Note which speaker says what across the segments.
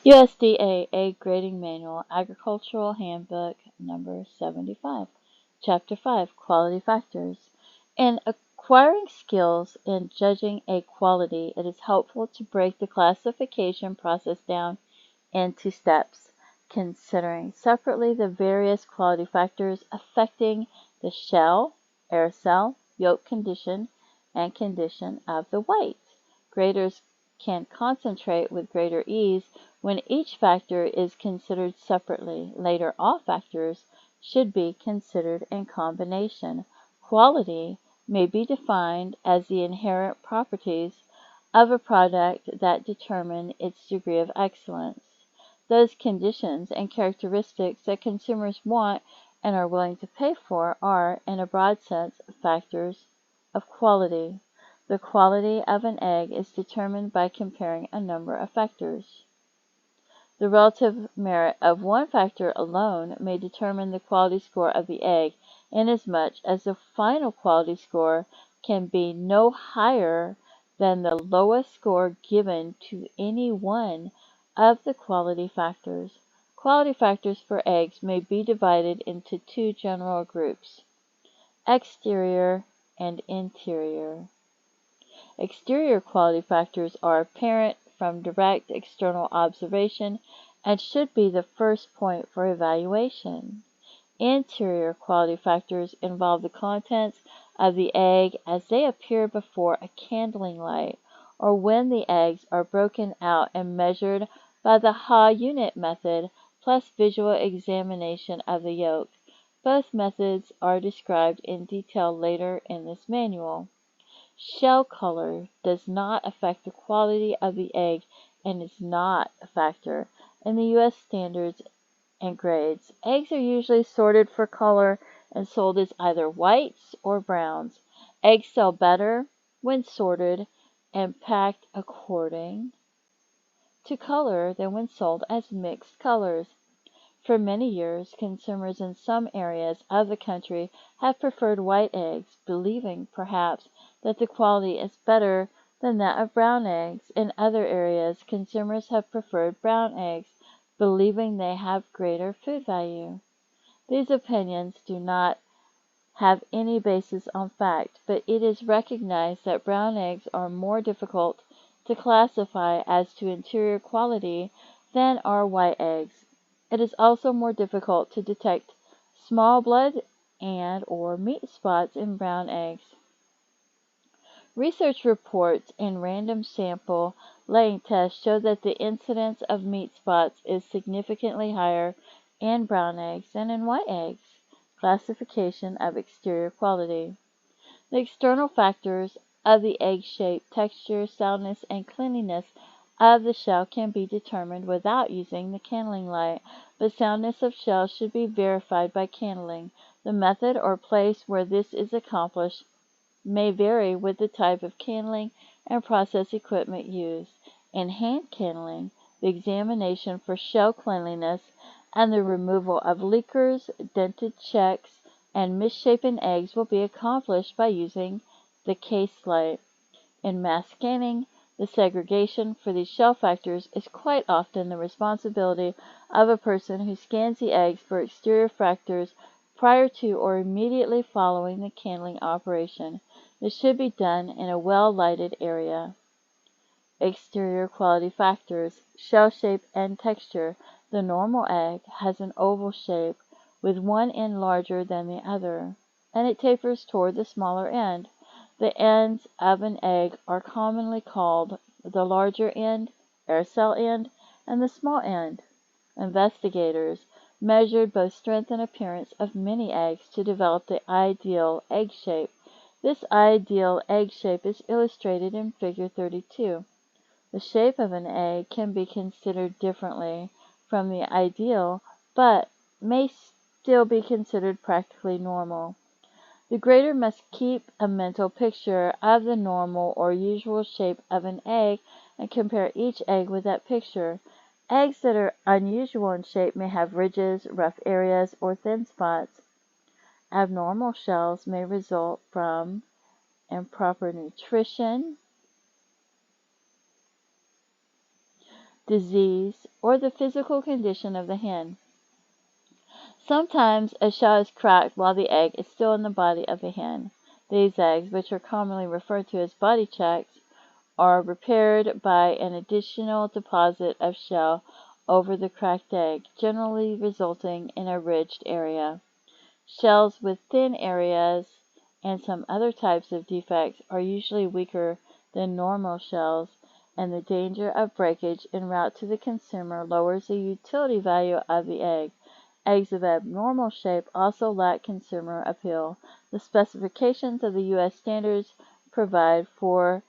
Speaker 1: USDA Egg Grading Manual, Agricultural Handbook number 75. Chapter 5, Quality Factors. In acquiring skills in judging egg quality, it is helpful to break the classification process down into steps, considering separately the various quality factors affecting the shell, air cell, yolk condition, and condition of the white. Graders can concentrate with greater ease when each factor is considered separately. Later, all factors should be considered in combination. Quality may be defined as the inherent properties of a product that determine its degree of excellence. Those conditions and characteristics that consumers want and are willing to pay for are, in a broad sense, factors of quality. The quality of an egg is determined by comparing a number of factors. The relative merit of one factor alone may determine the quality score of the egg, inasmuch as the final quality score can be no higher than the lowest score given to any one of the quality factors. Quality factors for eggs may be divided into two general groups: exterior and interior. Exterior quality factors are apparent from direct external observation and should be the first point for evaluation. Interior quality factors involve the contents of the egg as they appear before a candling light, or when the eggs are broken out and measured by the Ha unit method, plus visual examination of the yolk. Both methods are described in detail later in this manual. Shell color does not affect the quality of the egg and is not a factor in the U.S. standards and grades. Eggs are usually sorted for color and sold as either whites or browns. Eggs sell better when sorted and packed according to color than when sold as mixed colors. For many years, consumers in some areas of the country have preferred white eggs, believing, perhaps, that the quality is better than that of brown eggs. In other areas, consumers have preferred brown eggs, believing they have greater food value. These opinions do not have any basis on fact, but it is recognized that brown eggs are more difficult to classify as to interior quality than are white eggs. It is also more difficult to detect small blood and or meat spots in brown eggs. Research reports in random sample laying tests show that the incidence of meat spots is significantly higher in brown eggs than in white eggs. Classification of exterior quality. The external factors of the egg shape, texture, soundness, and cleanliness of the shell can be determined without using the candling light, but soundness of shell should be verified by candling. The method or place where this is accomplished may vary with the type of candling and process equipment used. In hand candling, the examination for shell cleanliness and the removal of leakers, dented checks, and misshapen eggs will be accomplished by using the case light. In mass scanning, the segregation for these shell factors is quite often the responsibility of a person who scans the eggs for exterior factors prior to or immediately following the candling operation. This should be done in a well-lighted area. Exterior quality factors, shell shape and texture. The normal egg has an oval shape with one end larger than the other, and it tapers toward the smaller end. The ends of an egg are commonly called the larger end, air cell end, and the small end. Investigators measured both strength and appearance of many eggs to develop the ideal egg shape. This ideal egg shape is illustrated in Figure 32. The shape of an egg can be considered differently from the ideal, but may still be considered practically normal. The grader must keep a mental picture of the normal or usual shape of an egg and compare each egg with that picture. Eggs that are unusual in shape may have ridges, rough areas, or thin spots. Abnormal shells may result from improper nutrition, disease, or the physical condition of the hen. Sometimes a shell is cracked while the egg is still in the body of the hen. These eggs, which are commonly referred to as body checks, are repaired by an additional deposit of shell over the cracked egg, generally resulting in a ridged area. Shells with thin areas and some other types of defects are usually weaker than normal shells, and the danger of breakage en route to the consumer lowers the utility value of the egg. Eggs of abnormal shape also lack consumer appeal. The specifications of the U.S. standards provide 4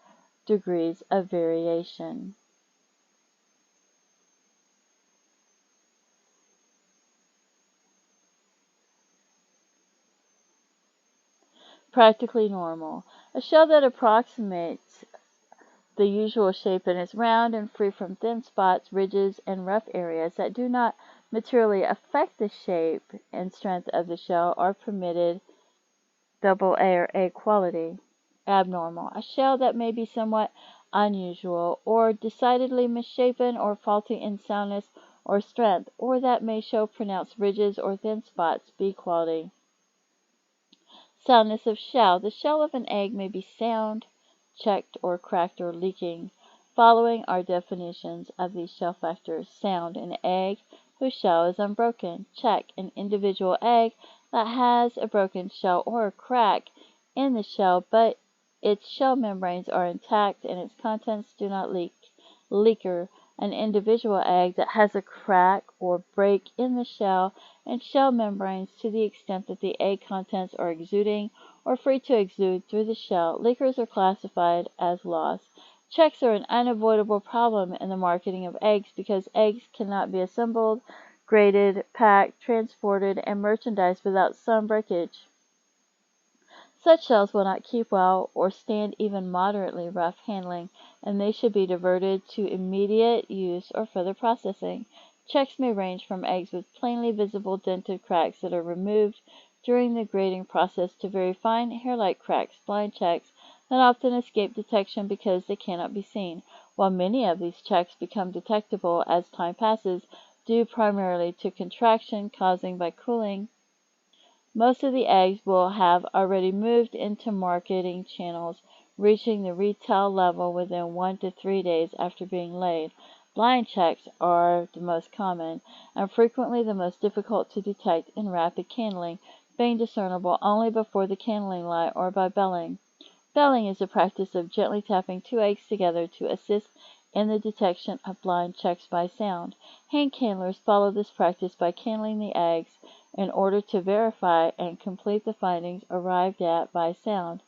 Speaker 1: degrees of variation. Practically normal. A shell that approximates the usual shape and is round and free from thin spots, ridges, and rough areas that do not materially affect the shape and strength of the shell are permitted AA or A quality. Abnormal. A shell that may be somewhat unusual or decidedly misshapen or faulty in soundness or strength, or that may show pronounced ridges or thin spots. B quality. Soundness of shell. The shell of an egg may be sound, checked, or cracked or leaking. Following are definitions of these shell factors. Sound. An egg whose shell is unbroken. Check. An individual egg that has a broken shell or a crack in the shell, but its shell membranes are intact and its contents do not leak. Leaker. An individual egg that has a crack or break in the shell and shell membranes to the extent that the egg contents are exuding or free to exude through the shell. Leakers are classified as lost. Checks are an unavoidable problem in the marketing of eggs because eggs cannot be assembled, graded, packed, transported, and merchandised without some breakage. Such shells will not keep well or stand even moderately rough handling, and they should be diverted to immediate use or further processing. Checks may range from eggs with plainly visible dented cracks that are removed during the grading process to very fine hair-like cracks, blind checks, that often escape detection because they cannot be seen, while many of these checks become detectable as time passes, due primarily to contraction causing by cooling. Most of the eggs will have already moved into marketing channels, reaching the retail level within 1 to 3 days after being laid. Blind checks are the most common, and frequently the most difficult to detect in rapid candling, being discernible only before the candling light or by belling. Belling is the practice of gently tapping 2 eggs together to assist in the detection of blind checks by sound. Hand candlers follow this practice by candling the eggs in order to verify and complete the findings arrived at by sound.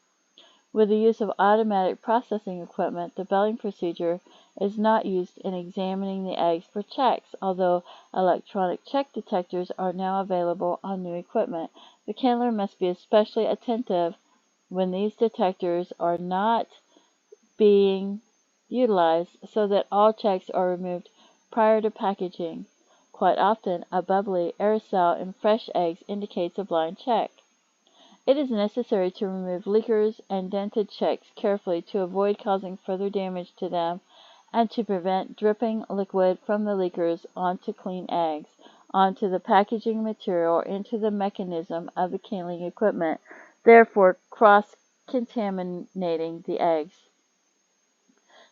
Speaker 1: With the use of automatic processing equipment, the belling procedure is not used in examining the eggs for checks, although electronic check detectors are now available on new equipment. The candler must be especially attentive when these detectors are not being utilized so that all checks are removed prior to packaging. Quite often, a bubbly aerosol in fresh eggs indicates a blind check. It is necessary to remove leakers and dented checks carefully to avoid causing further damage to them and to prevent dripping liquid from the leakers onto clean eggs, onto the packaging material, or into the mechanism of the candling equipment, therefore cross-contaminating the eggs.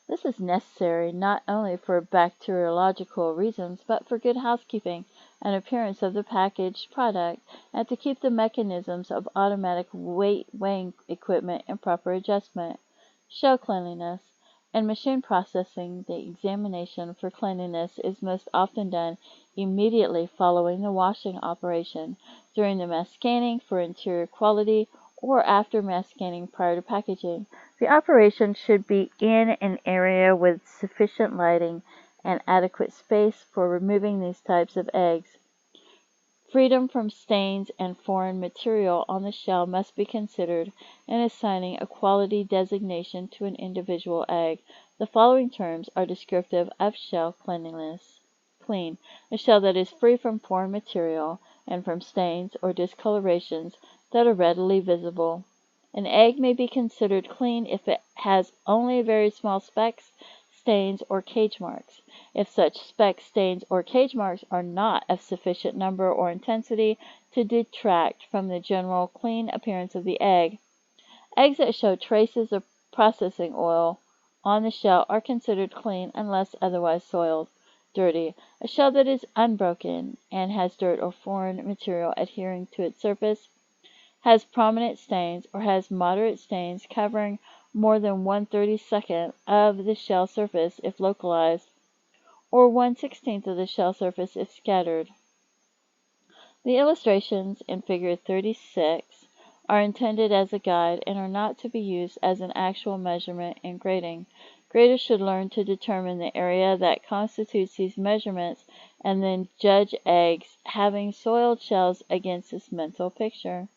Speaker 1: This is necessary not only for bacteriological reasons, but for good housekeeping and appearance of the packaged product, and to keep the mechanisms of automatic weighing equipment in proper adjustment. Shell cleanliness. In machine processing, the examination for cleanliness is most often done immediately following the washing operation, during the mass scanning for interior quality, or after mass scanning prior to packaging. The operation should be in an area with sufficient lighting and adequate space for removing these types of eggs. Freedom from stains and foreign material on the shell must be considered in assigning a quality designation to an individual egg. The following terms are descriptive of shell cleanliness. Clean. A shell that is free from foreign material and from stains or discolorations that are readily visible. An egg may be considered clean if it has only very small specks, stains, or cage marks. if such specks, stains, or cage marks are not of sufficient number or intensity to detract from the general clean appearance of the egg. Eggs that show traces of processing oil on the shell are considered clean unless otherwise soiled, dirty. A shell that is unbroken and has dirt or foreign material adhering to its surface, has prominent stains, or has moderate stains covering more than 1/32 of the shell surface if localized, or 1/16 of the shell surface if scattered. The illustrations in Figure 36 are intended as a guide and are not to be used as an actual measurement in grading. Graders should learn to determine the area that constitutes these measurements and then judge eggs having soiled shells against this mental picture.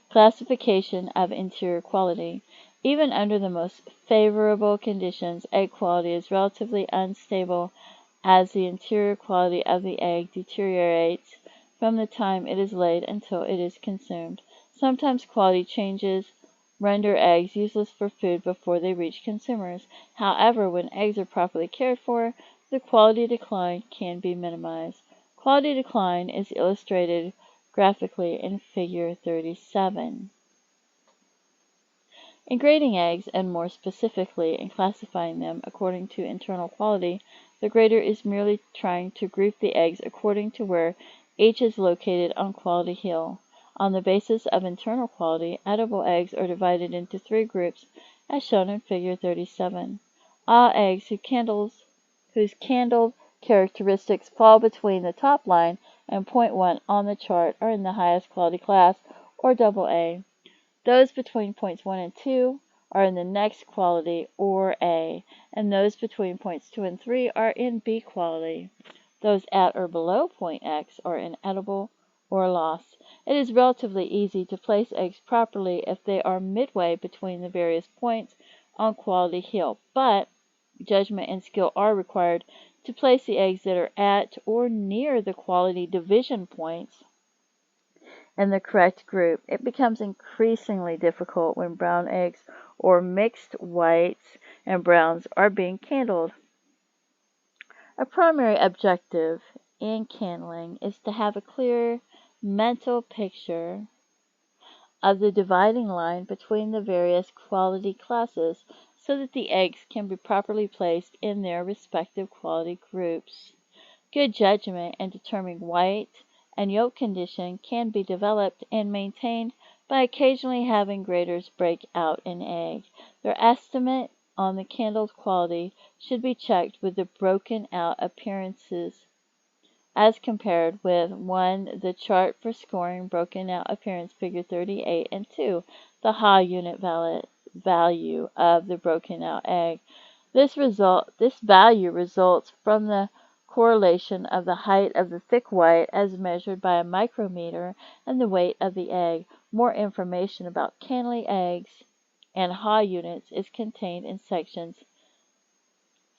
Speaker 1: Classification of interior quality. Even under the most favorable conditions, egg quality is relatively unstable as the interior quality of the egg deteriorates from the time it is laid until it is consumed. Sometimes quality changes render eggs useless for food before they reach consumers. However, when eggs are properly cared for, the quality decline can be minimized. Quality decline is illustrated graphically in Figure 37. In grading eggs, and more specifically in classifying them according to internal quality, the grader is merely trying to group the eggs according to where each is located on Quality Hill. On the basis of internal quality, edible eggs are divided into 3 groups as shown in Figure 37. All eggs whose candled characteristics fall between the top line and point 1 on the chart are in the highest quality class, or AA. Those between points 1 and 2 are in the next quality, or A, and those between points 2 and 3 are in B quality. Those at or below point X are inedible or lost. It is relatively easy to place eggs properly if they are midway between the various points on Quality Hill, but judgment and skill are required to place the eggs that are at or near the quality division points in the correct group. It becomes increasingly difficult when brown eggs or mixed whites and browns are being candled. A primary objective in candling is to have a clear mental picture of the dividing line between the various quality classes so that the eggs can be properly placed in their respective quality groups. Good judgment in determining white and yolk condition can be developed and maintained by occasionally having graders break out an egg. Their estimate on the candled quality should be checked with the broken out appearances as compared with 1. The chart for scoring broken out appearance, Figure 38, and 2. The high unit value of the broken out egg. This value results from the correlation of the height of the thick white as measured by a micrometer and the weight of the egg. More information about candling eggs and high units is contained in sections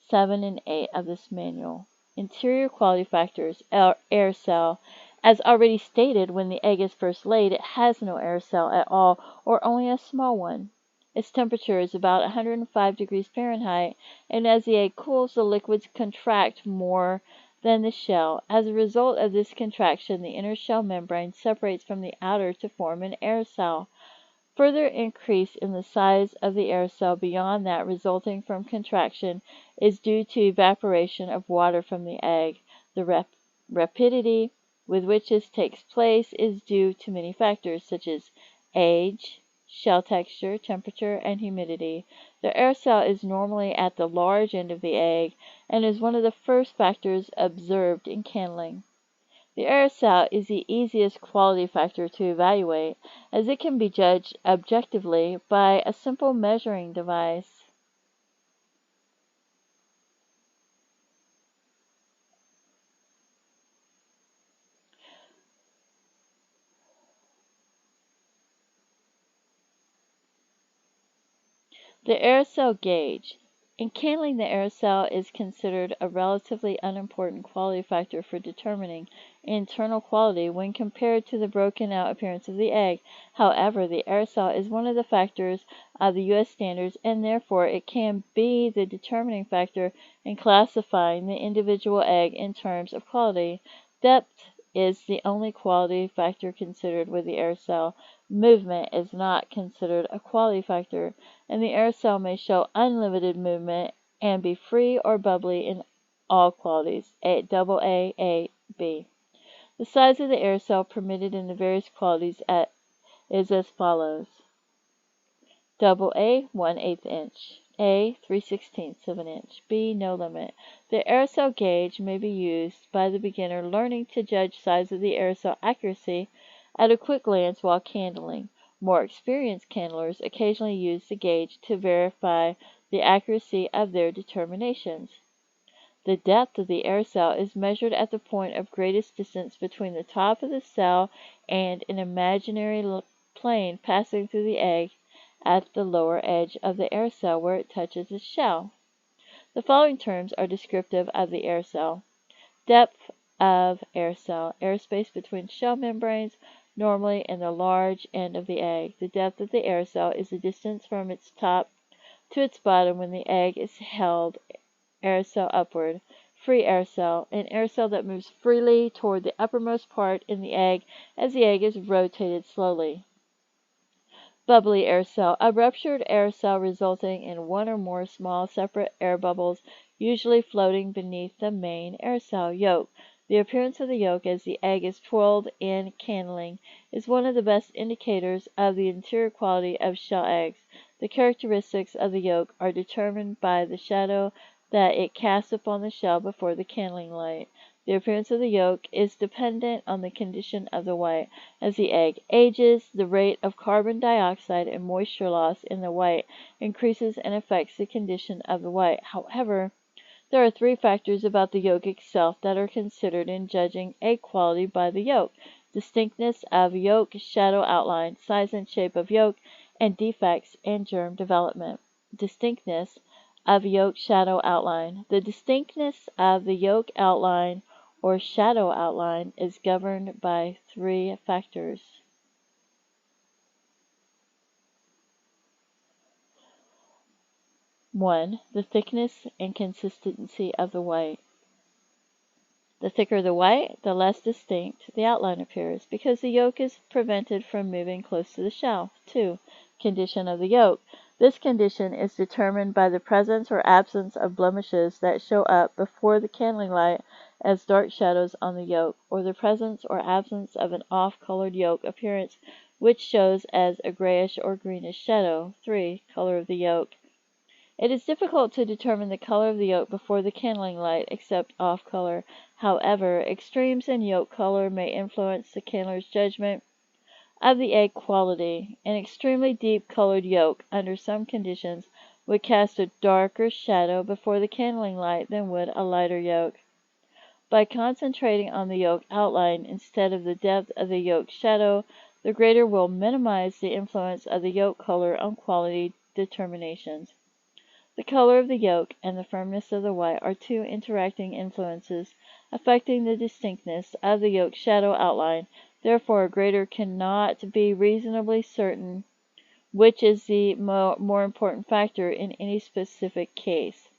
Speaker 1: 7 and 8 of this manual. Interior quality factors, air cell. As already stated, when the egg is first laid, it has no air cell at all, or only a small one. Its temperature is about 105 degrees Fahrenheit, and as the egg cools, the liquids contract more than the shell. As a result of this contraction, the inner shell membrane separates from the outer to form an air cell. Further increase in the size of the air cell beyond that resulting from contraction is due to evaporation of water from the egg. The rapidity with which this takes place is due to many factors such as age, shell texture, temperature, and humidity. The air cell is normally at the large end of the egg and is one of the first factors observed in candling. The air cell is the easiest quality factor to evaluate, as it can be judged objectively by a simple measuring device. The air cell gauge. In candling, the air cell is considered a relatively unimportant quality factor for determining internal quality when compared to the broken out appearance of the egg. However, the air cell is one of the factors of the U.S. standards, and therefore it can be the determining factor in classifying the individual egg in terms of quality. Depth is the only quality factor considered with the air cell. Movement is not considered a quality factor, and the air cell may show unlimited movement and be free or bubbly in all qualities, AA, B. The size of the air cell permitted in the various qualities is as follows. AA, 1/8 inch. A, 3/16 of an inch. B, no limit. The air cell gauge may be used by the beginner learning to judge size of the air cell accuracy at a quick glance while candling. More experienced candlers occasionally use the gauge to verify the accuracy of their determinations. The depth of the air cell is measured at the point of greatest distance between the top of the cell and an imaginary plane passing through the egg at the lower edge of the air cell where it touches its shell. The following terms are descriptive of the air cell. Depth of air cell, airspace between shell membranes, normally in the large end of the egg. The depth of the air cell is the distance from its top to its bottom when the egg is held air cell upward. Free air cell, an air cell that moves freely toward the uppermost part in the egg as the egg is rotated slowly. Bubbly air cell, a ruptured air cell resulting in one or more small separate air bubbles, usually floating beneath the main air cell. Yolk. The appearance of the yolk as the egg is twirled in candling is one of the best indicators of the interior quality of shell eggs. The characteristics of the yolk are determined by the shadow that it casts upon the shell before the candling light. The appearance of the yolk is dependent on the condition of the white. As the egg ages, the rate of carbon dioxide and moisture loss in the white increases and affects the condition of the white. However, there are three factors about the yolk itself that are considered in judging egg quality by the yolk: distinctness of yolk shadow outline, size and shape of yolk, and defects in germ development. Distinctness of yolk shadow outline. The distinctness of the yolk outline or shadow outline is governed by three factors. 1. The thickness and consistency of the white. The thicker the white, the less distinct the outline appears, because the yolk is prevented from moving close to the shell. 2. Condition of the yolk. This condition is determined by the presence or absence of blemishes that show up before the candling light as dark shadows on the yolk, or the presence or absence of an off-colored yolk appearance which shows as a grayish or greenish shadow. 3. Color of the yolk. It is difficult to determine the color of the yolk before the candling light, except off color. However, extremes in yolk color may influence the candler's judgment of the egg quality. An extremely deep colored yolk, under some conditions, would cast a darker shadow before the candling light than would a lighter yolk. By concentrating on the yolk outline instead of the depth of the yolk shadow, the grader will minimize the influence of the yolk color on quality determinations. The color of the yolk and the firmness of the white are two interacting influences affecting the distinctness of the yolk shadow outline. Therefore, a grader cannot be reasonably certain which is the more important factor in any specific case.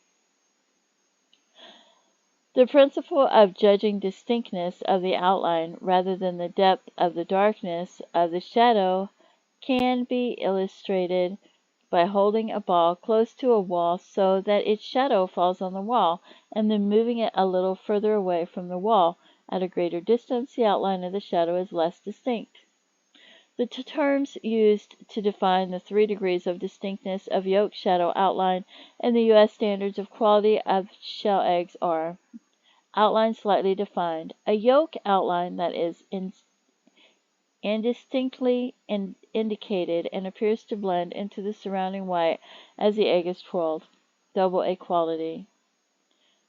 Speaker 1: The principle of judging distinctness of the outline rather than the depth of the darkness of the shadow can be illustrated by holding a ball close to a wall so that its shadow falls on the wall, and then moving it a little further away from the wall. At a greater distance, the outline of the shadow is less distinct. The terms used to define the 3 degrees of distinctness of yolk shadow outline in the U.S. Standards of Quality of Shell Eggs are: outline slightly defined, a yolk outline that is indistinctly indicated and appears to blend into the surrounding white as the egg is twirled. AA quality.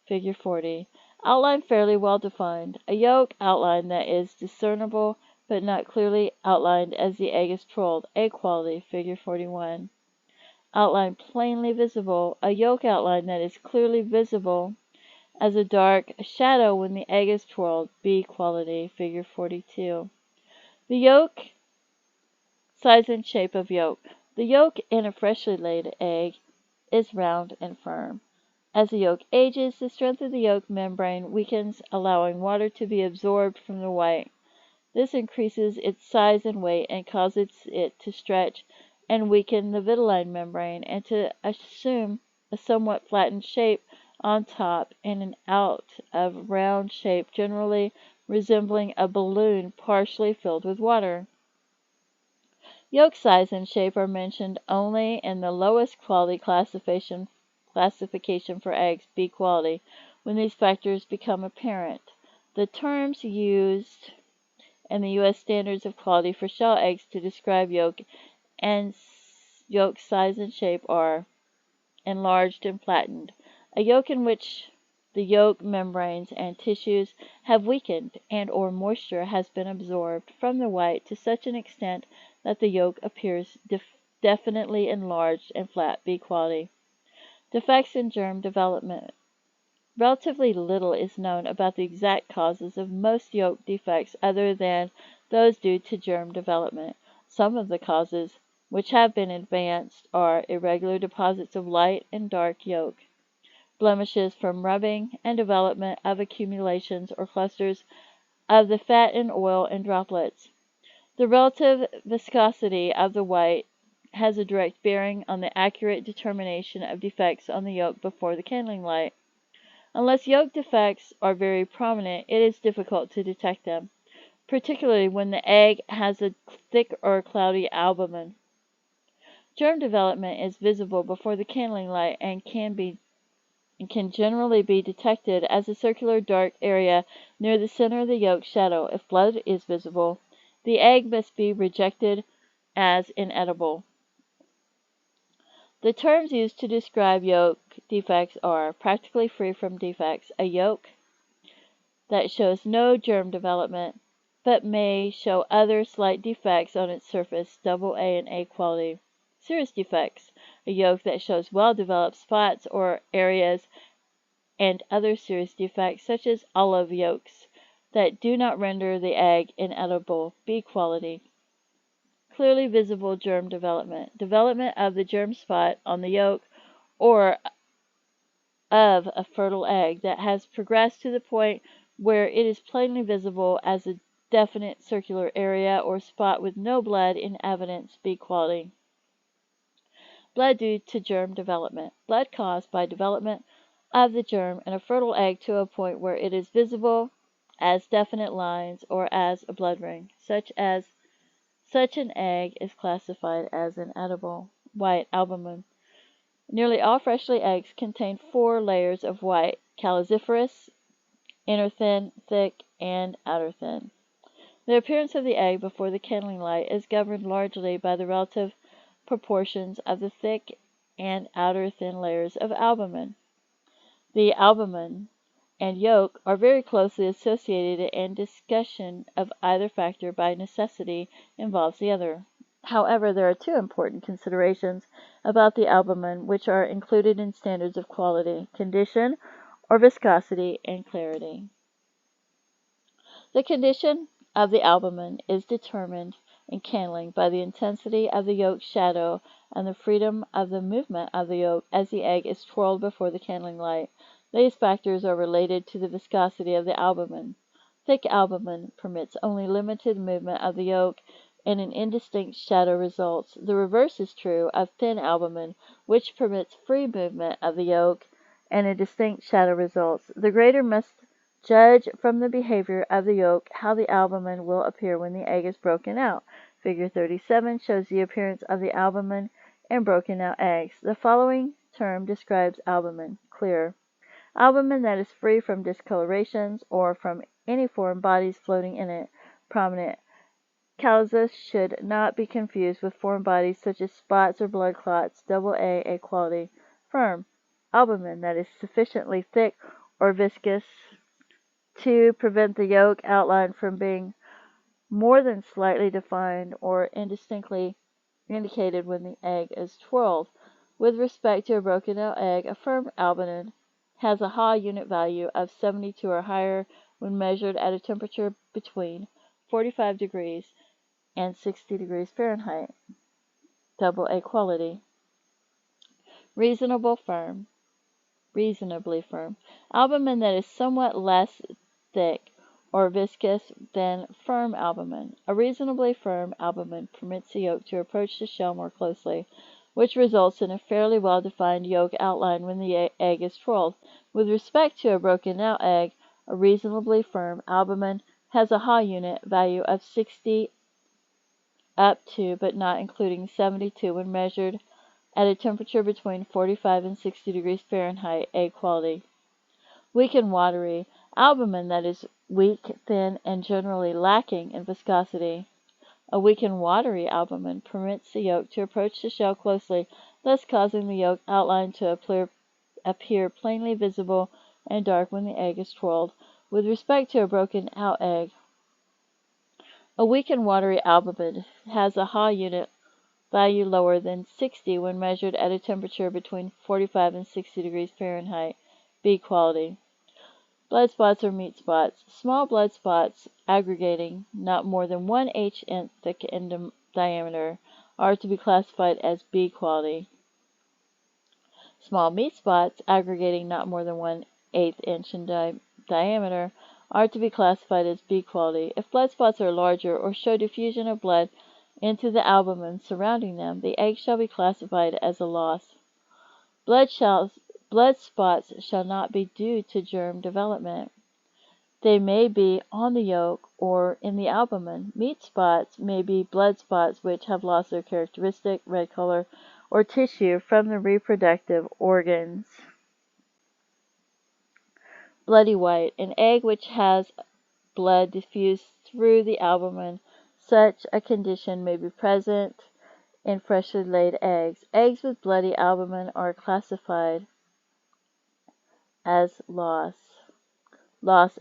Speaker 1: Figure 40. Outline fairly well defined. A yolk outline that is discernible but not clearly outlined as the egg is twirled. A quality. Figure 41. outline plainly visible, a yolk outline that is clearly visible as a dark shadow when the egg is twirled. B quality, figure 42. The yolk, size and shape of yolk. The yolk in a freshly laid egg is round and firm. As the yolk ages, the strength of the yolk membrane weakens, allowing water to be absorbed from the white. This increases its size and weight and causes it to stretch and weaken the vitelline membrane and to assume a somewhat flattened shape on top and an out of round shape generally resembling a balloon partially filled with water. Yolk size and shape are mentioned only in the lowest quality classification for eggs, B quality, when these factors become apparent. The terms used in the U.S. Standards of Quality for shell eggs to describe yolk and yolk size and shape are enlarged and flattened. A yolk in which the yolk membranes and tissues have weakened and or moisture has been absorbed from the white to such an extent that the yolk appears definitely enlarged and flat, B quality. Defects in germ development. Relatively little is known about the exact causes of most yolk defects other than those due to germ development. Some of the causes which have been advanced are irregular deposits of light and dark yolk, blemishes from rubbing, and development of accumulations or clusters of the fat and oil in droplets. The relative viscosity of the white has a direct bearing on the accurate determination of defects on the yolk before the candling light. Unless yolk defects are very prominent, it is difficult to detect them, particularly when the egg has a thick or cloudy albumen. Germ development is visible before the candling light and can generally be detected as a circular dark area near the center of the yolk shadow. If blood is visible, the egg must be rejected as inedible. The terms used to describe yolk defects are practically free from defects, a yolk that shows no germ development but may show other slight defects on its surface, AA and A quality. Serious defects, a yolk that shows well-developed spots or areas, and other serious defects such as olive yolks that do not render the egg inedible, B quality. Clearly visible germ development, development of the germ spot on the yolk or of a fertile egg that has progressed to the point where it is plainly visible as a definite circular area or spot with no blood in evidence, B quality. Blood due to germ development, blood caused by development of the germ in a fertile egg to a point where it is visible as definite lines or as a blood ring, such an egg is classified as inedible. White albumen. Nearly all freshly eggs contain 4 layers of white, calciferous, inner thin, thick, and outer thin. The appearance of the egg before the candling light is governed largely by the relative proportions of the thick and outer thin layers of albumen. The albumen and yolk are very closely associated, and discussion of either factor by necessity involves the other. However, there are 2 important considerations about the albumen which are included in standards of quality: condition, or viscosity, and clarity. The condition of the albumen is determined in candling by the intensity of the yolk shadow and the freedom of the movement of the yolk as the egg is twirled before the candling light. These factors are related to the viscosity of the albumen. Thick albumen permits only limited movement of the yolk, and an indistinct shadow results. The reverse is true of thin albumen, which permits free movement of the yolk, and a distinct shadow results. The grader must judge from the behavior of the yolk how the albumen will appear when the egg is broken out. Figure 37 shows the appearance of the albumen in broken out eggs. The following term describes albumen: clear. Albumen that is free from discolorations or from any foreign bodies floating in it. Prominent. Callus should not be confused with foreign bodies such as spots or blood clots, AA, A quality. Firm. Albumen that is sufficiently thick or viscous to prevent the yolk outline from being more than slightly defined or indistinctly indicated when the egg is twirled. With respect to a broken out egg, a firm albumin has a Ha unit value of 72 or higher when measured at a temperature between 45 degrees and 60 degrees Fahrenheit. Double A quality. Reasonably firm. Albumin that is somewhat less thick or viscous than firm albumin. A reasonably firm albumin permits the yolk to approach the shell more closely, which results in a fairly well-defined yolk outline when the egg is twirled. With respect to a broken out egg, a reasonably firm albumin has a Ha unit value of 60 up to but not including 72 when measured at a temperature between 45 and 60 degrees Fahrenheit, A quality. Weak and watery. Albumin that is weak, thin, and generally lacking in viscosity. A weak and watery albumin permits the yolk to approach the shell closely, thus causing the yolk outline to appear plainly visible and dark when the egg is twirled. With respect to a broken out egg, a weak and watery albumin has a Ha unit value lower than 60 when measured at a temperature between 45 and 60 degrees Fahrenheit, B quality. Blood spots or meat spots. Small blood spots aggregating not more than 1/8 inch thick in diameter are to be classified as B quality. Small meat spots aggregating not more than 1/8 inch in diameter are to be classified as B quality. If blood spots are larger or show diffusion of blood into the albumin surrounding them, the egg shall be classified as a loss. Blood spots shall not be due to germ development. They may be on the yolk or in the albumin. Meat spots may be blood spots which have lost their characteristic red color or tissue from the reproductive organs. Bloody white. An egg which has blood diffused through the albumin. Such a condition may be present in freshly laid eggs. Eggs with bloody albumin are classified as loss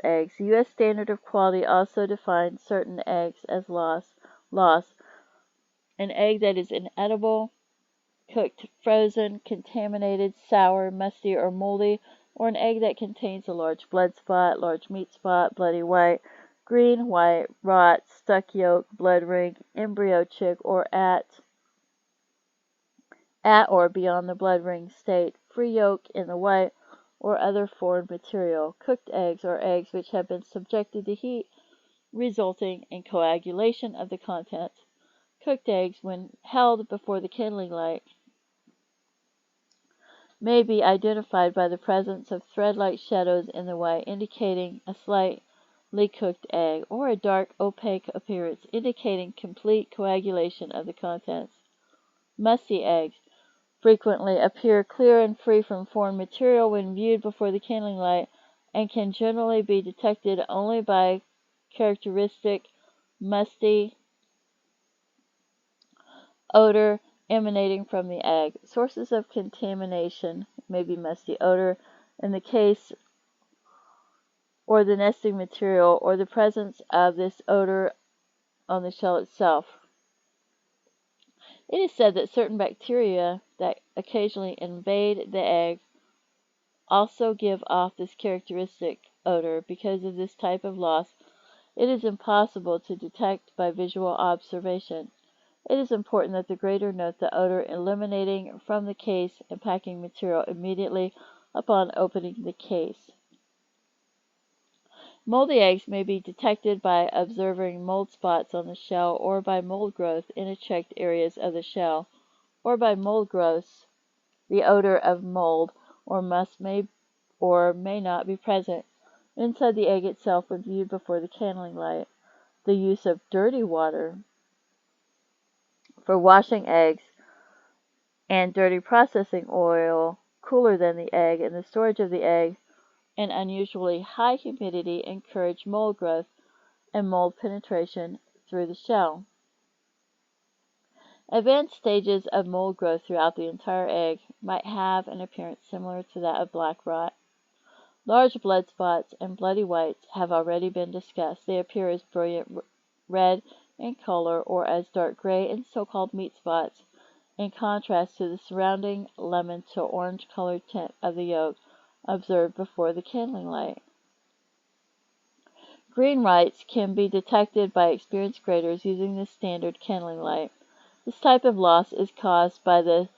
Speaker 1: eggs. The U.S. Standard of Quality also defines certain eggs as loss. An egg that is inedible, cooked, frozen, contaminated, sour, musty, or moldy, or an egg that contains a large blood spot, large meat spot, bloody white, green, white, rot, stuck yolk, blood ring, embryo chick, or at or beyond the blood ring state, free yolk in the white, or other foreign material. Cooked eggs are eggs which have been subjected to heat, resulting in coagulation of the contents. Cooked eggs, when held before the kindling light, may be identified by the presence of thread-like shadows in the white, indicating a slightly cooked egg, or a dark, opaque appearance, indicating complete coagulation of the contents. Musty eggs frequently appear clear and free from foreign material when viewed before the kindling light, and can generally be detected only by characteristic musty odor emanating from the egg. Sources of contamination may be musty odor in the case or the nesting material, or the presence of this odor on the shell itself. It is said that certain bacteria that occasionally invade the egg also give off this characteristic odor. Because of this type of loss, it is impossible to detect by visual observation. It is important that the grader note the odor eliminating from the case and packing material immediately upon opening the case. Moldy eggs may be detected by observing mold spots on the shell, or by mold growth in checked areas of the shell, or by mold growths. The odor of mold or must may or may not be present inside the egg itself when viewed before the kindling light. The use of dirty water for washing eggs and dirty processing oil cooler than the egg, and the storage of the egg in unusually high humidity encourage mold growth and mold penetration through the shell. Advanced stages of mold growth throughout the entire egg might have an appearance similar to that of black rot. Large blood spots and bloody whites have already been discussed. They appear as brilliant red in color or as dark gray in so-called meat spots. in contrast to the surrounding lemon to orange colored tint of the yolk observed before the candling light. Green whites can be detected by experienced graders using the standard candling light. This type of loss is caused by the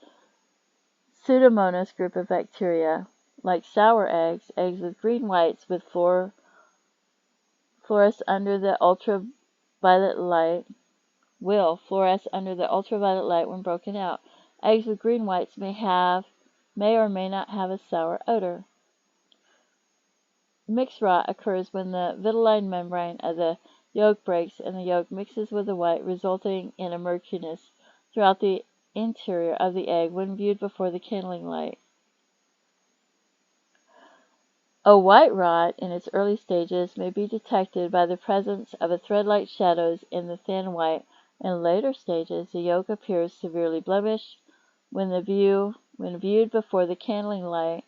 Speaker 1: Pseudomonas group of bacteria. Like sour eggs, eggs with green whites with fluoresce under the ultraviolet light will fluoresce under the ultraviolet light when broken out. Eggs with green whites may or may not have a sour odor. Mixed rot occurs when the vitelline membrane of the yolk breaks and the yolk mixes with the white, resulting in a murkiness throughout the interior of the egg when viewed before the candling light. A white rot in its early stages may be detected by the presence of thread-like shadows in the thin white. In later stages, the yolk appears severely blemished when viewed before the candling light,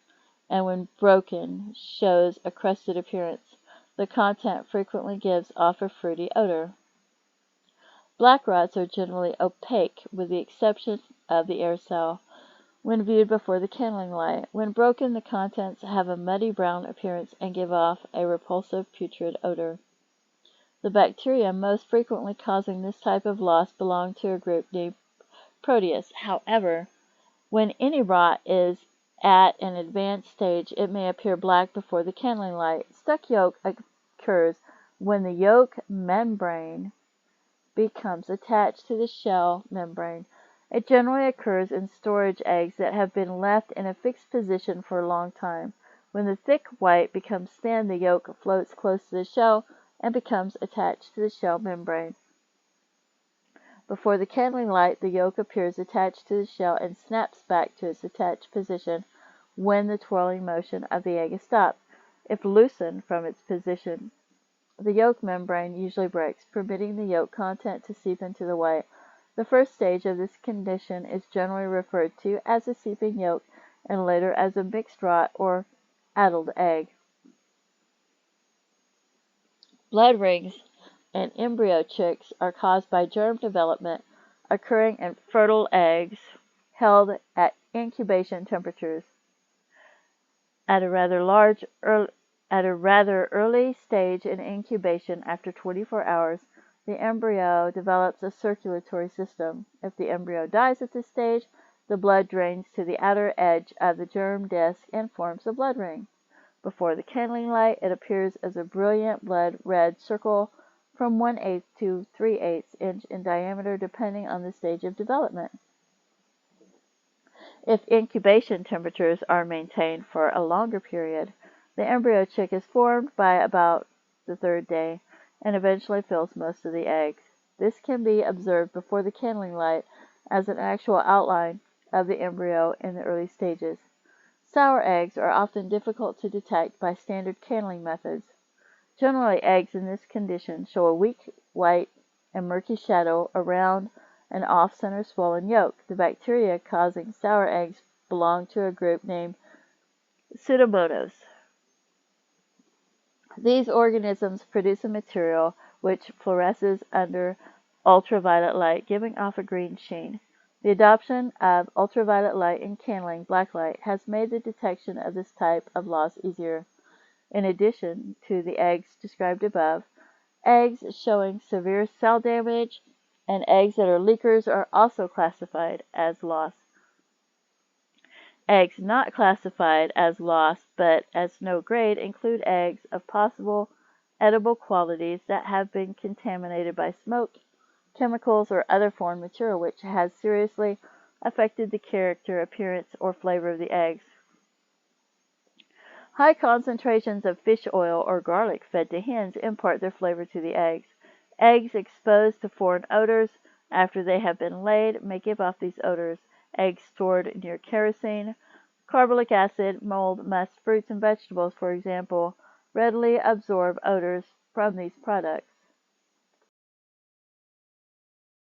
Speaker 1: and when broken, shows a crusted appearance. The content frequently gives off a fruity odor. Black rots are generally opaque, with the exception of the air cell, when viewed before the candling light. When broken, the contents have a muddy brown appearance and give off a repulsive putrid odor. The bacteria most frequently causing this type of loss belong to a group named Proteus. However, when any rot is at an advanced stage, it may appear black before the candling light. Stuck yolk occurs when the yolk membrane becomes attached to the shell membrane. It generally occurs in storage eggs that have been left in a fixed position for a long time. When the thick white becomes thin, the yolk floats close to the shell and becomes attached to the shell membrane. Before the candling light, the yolk appears attached to the shell and snaps back to its attached position when the twirling motion of the egg is stopped. If loosened from its position, the yolk membrane usually breaks, permitting the yolk content to seep into the white. The first stage of this condition is generally referred to as a seeping yolk and later as a mixed rot or addled egg. Blood rings in embryo chicks are caused by germ development occurring in fertile eggs held at incubation temperatures. At a rather early stage in incubation, after 24 hours, the embryo develops a circulatory system. If the embryo dies at this stage, the blood drains to the outer edge of the germ disk and forms a blood ring. Before the candling light, it appears as a brilliant blood red circle from 1/8 to 3/8 inch in diameter, depending on the stage of development. If incubation temperatures are maintained for a longer period, the embryo chick is formed by about the third day and eventually fills most of the eggs. This can be observed before the candling light as an actual outline of the embryo in the early stages. Sour eggs are often difficult to detect by standard candling methods. Generally, eggs in this condition show a weak white and murky shadow around an off-center swollen yolk. The bacteria causing sour eggs belong to a group named Pseudomonas. These organisms produce a material which fluoresces under ultraviolet light, giving off a green sheen. The adoption of ultraviolet light in candling black light has made the detection of this type of loss easier. In addition to the eggs described above, eggs showing severe cell damage and eggs that are leakers are also classified as lost. Eggs not classified as lost but as no grade include eggs of possible edible qualities that have been contaminated by smoke, chemicals, or other foreign material which has seriously affected the character, appearance, or flavor of the eggs. High concentrations of fish oil or garlic fed to hens impart their flavor to the eggs. Eggs exposed to foreign odors after they have been laid may give off these odors. Eggs stored near kerosene, carbolic acid, mold, must, fruits, and vegetables, for example, readily absorb odors from these products.